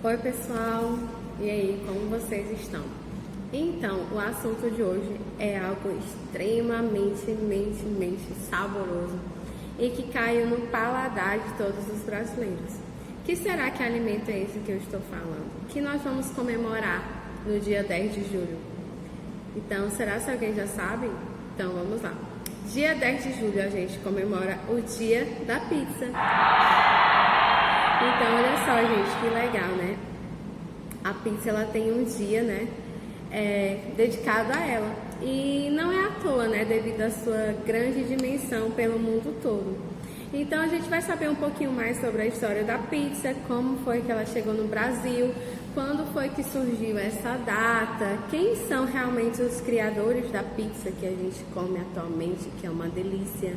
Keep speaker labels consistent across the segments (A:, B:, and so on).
A: Oi pessoal, e aí, como vocês estão? Então, o assunto de hoje é algo extremamente saboroso e que caiu no paladar de todos os brasileiros. Que será que alimento é esse que eu estou falando? Que nós vamos comemorar no dia 10 de julho. Então, será que alguém já sabe? Então, vamos lá. Dia 10 de julho a gente comemora o dia da pizza. Então, olha só, gente, que legal, né? A pizza, ela tem um dia, né, dedicado a ela. E não é à toa, né, devido à sua grande dimensão pelo mundo todo. Então, a gente vai saber um pouquinho mais sobre a história da pizza, como foi que ela chegou no Brasil, quando foi que surgiu essa data, quem são realmente os criadores da pizza que a gente come atualmente, que é uma delícia.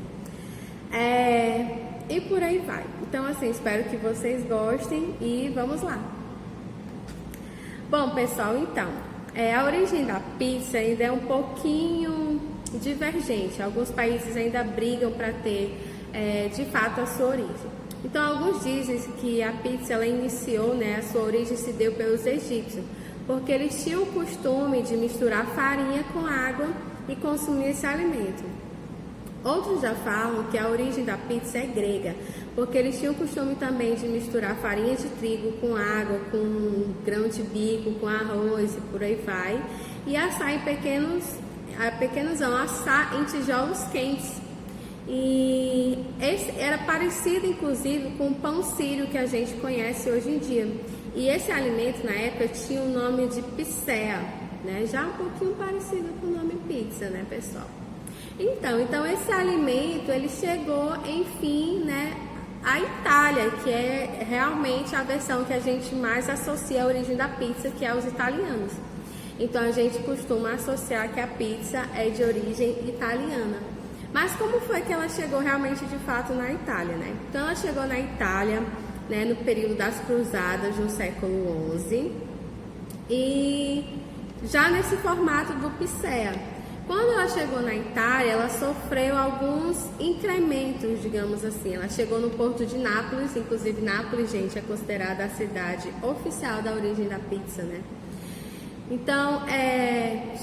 A: E por aí vai. Então, assim, espero que vocês gostem e vamos lá. Bom, pessoal, então, a origem da pizza ainda é um pouquinho divergente. Alguns países ainda brigam para ter, de fato, a sua origem. Então, alguns dizem que a pizza, ela iniciou, né, a sua origem se deu pelos egípcios, porque eles tinham o costume de misturar farinha com água e consumir esse alimento. Outros já falam que a origem da pizza é grega, porque eles tinham o costume também de misturar farinha de trigo com água, com grão de bico, com arroz e por aí vai, e assar assar em tijolos quentes. E esse era parecido, inclusive, com o pão sírio que a gente conhece hoje em dia. E esse alimento, na época, tinha o nome de picea, né? Já um pouquinho parecido com o nome pizza, né, pessoal? Então esse alimento, ele chegou, enfim, né, à Itália, que é realmente a versão que a gente mais associa à origem da pizza, que é os italianos. Então, a gente costuma associar que a pizza é de origem italiana. Mas como foi que ela chegou realmente, de fato, na Itália, né? Então, ela chegou na Itália, né, no período das Cruzadas, no século XI, e já nesse formato do picea. Quando ela chegou na Itália, ela sofreu alguns incrementos, digamos assim. Ela chegou no porto de Nápoles, inclusive Nápoles, gente, é considerada a cidade oficial da origem da pizza, né? Então,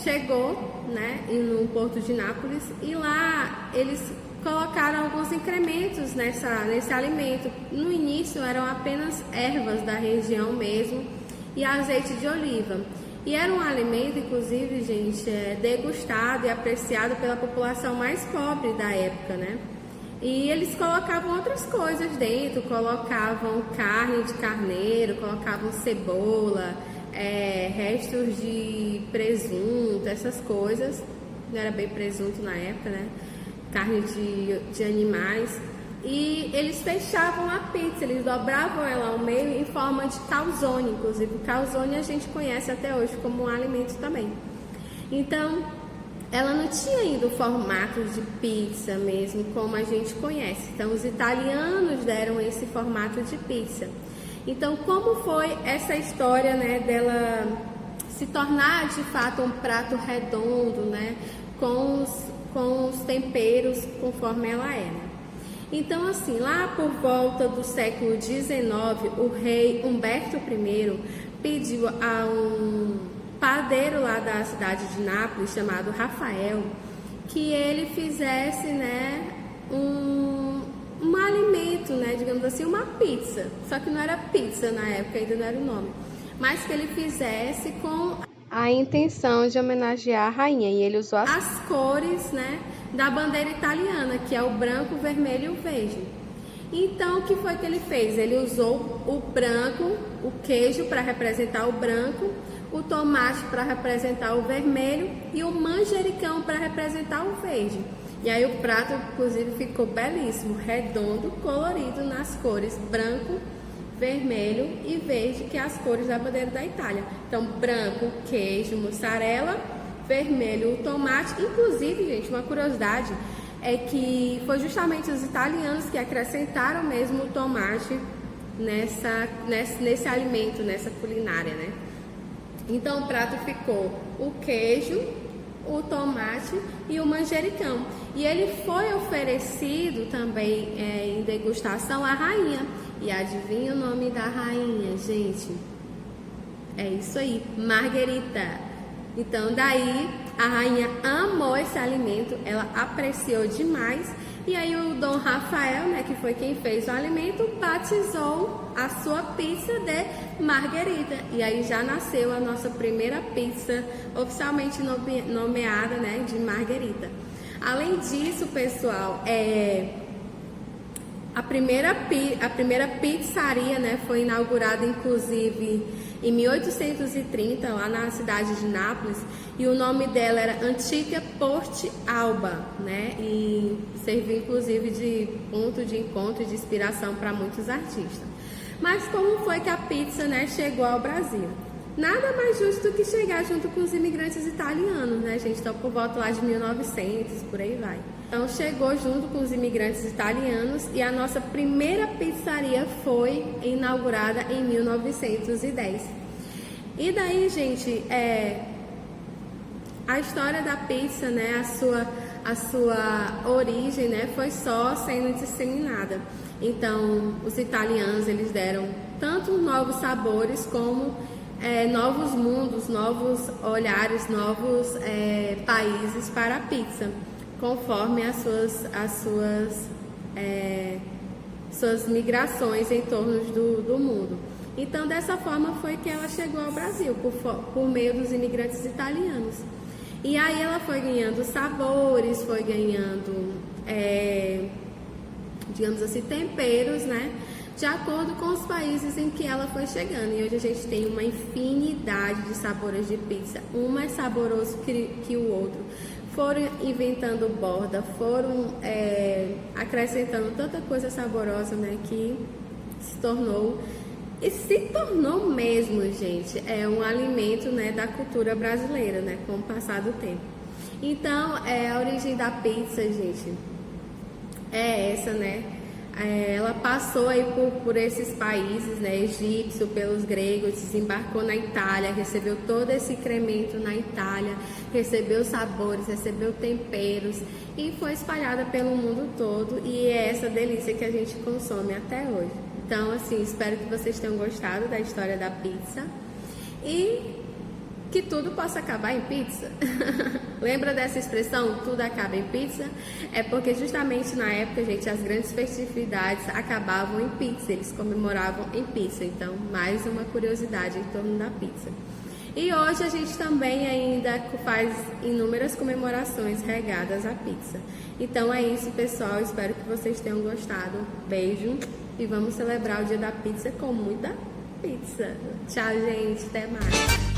A: chegou, né, no porto de Nápoles, e lá eles colocaram alguns incrementos nesse alimento. No início eram apenas ervas da região mesmo e azeite de oliva. E era um alimento, inclusive, gente, degustado e apreciado pela população mais pobre da época, né? E eles colocavam outras coisas dentro, colocavam carne de carneiro, colocavam cebola, restos de presunto, essas coisas. Não era bem presunto na época, né? Carne de animais. E eles fechavam a pizza, eles dobravam ela ao meio em forma de calzone. Inclusive, o calzone a gente conhece até hoje como um alimento também. Então, ela não tinha ainda o formato de pizza mesmo, como a gente conhece. Então, os italianos deram esse formato de pizza. Então, como foi essa história, né, dela se tornar de fato um prato redondo, né, com os temperos conforme ela era? Então, assim, lá por volta do século XIX, o rei Humberto I pediu a um padeiro lá da cidade de Nápoles, chamado Rafael, que ele fizesse, né, um alimento, né, digamos assim, uma pizza. Só que não era pizza na época, ainda não era o nome. Mas que ele fizesse com a intenção de homenagear a rainha. E ele usou as cores, né, da bandeira italiana, que é o branco, o vermelho e o verde. Então, o que foi que ele fez? Ele usou o branco, o queijo para representar o branco, o tomate para representar o vermelho e o manjericão para representar o verde. E aí o prato, inclusive, ficou belíssimo, redondo, colorido nas cores branco, vermelho e verde, que é as cores da bandeira da Itália. Então, branco, queijo, mussarela, vermelho, o tomate. Inclusive, gente, uma curiosidade é que foi justamente os italianos que acrescentaram mesmo o tomate nesse alimento, nessa culinária, né? Então, o prato ficou o queijo, o tomate e o manjericão. E ele foi oferecido também em degustação à rainha. E adivinha o nome da rainha, gente? É isso aí, marguerita. Então daí a rainha amou esse alimento, ela apreciou demais. E aí o Dom Rafael, né, que foi quem fez o alimento, batizou a sua pizza de marguerita. E aí já nasceu a nossa primeira pizza oficialmente nomeada, né, de marguerita. Além disso, pessoal, a primeira pizzaria, né, foi inaugurada inclusive em 1830, lá na cidade de Nápoles, e o nome dela era Antica Porte Alba, né, e serviu inclusive de ponto de encontro e de inspiração para muitos artistas. Mas como foi que a pizza, né, chegou ao Brasil? Nada mais justo do que chegar junto com os imigrantes italianos, né, gente? Então, por volta lá de 1900, por aí vai. Então, chegou junto com os imigrantes italianos e a nossa primeira pizzaria foi inaugurada em 1910. E daí, gente, a história da pizza, né, a sua origem, né, foi só sendo disseminada. Então, os italianos, eles deram tanto novos sabores como novos mundos, novos olhares, novos países para a pizza, conforme as suas migrações em torno do mundo. Então, dessa forma foi que ela chegou ao Brasil, por meio dos imigrantes italianos. E aí ela foi ganhando sabores, foi ganhando, digamos assim, temperos, né? De acordo com os países em que ela foi chegando. E hoje a gente tem uma infinidade de sabores de pizza, um mais saboroso que o outro. Foram inventando borda, foram acrescentando tanta coisa saborosa, né, que se tornou mesmo, gente, um alimento, né, da cultura brasileira, né, com o passar do tempo. Então, a origem da pizza, gente, é essa, né? Ela passou aí por esses países, né, egípcio, pelos gregos, desembarcou na Itália, recebeu todo esse incremento na Itália, recebeu sabores, recebeu temperos e foi espalhada pelo mundo todo, e é essa delícia que a gente consome até hoje. Então, assim, espero que vocês tenham gostado da história da pizza e que tudo possa acabar em pizza. Lembra dessa expressão, tudo acaba em pizza? É porque justamente na época, gente, as grandes festividades acabavam em pizza, eles comemoravam em pizza. Então, mais uma curiosidade em torno da pizza. E hoje a gente também ainda faz inúmeras comemorações regadas à pizza. Então é isso, pessoal, espero que vocês tenham gostado. Beijo e vamos celebrar o dia da pizza com muita pizza. Tchau, gente, até mais.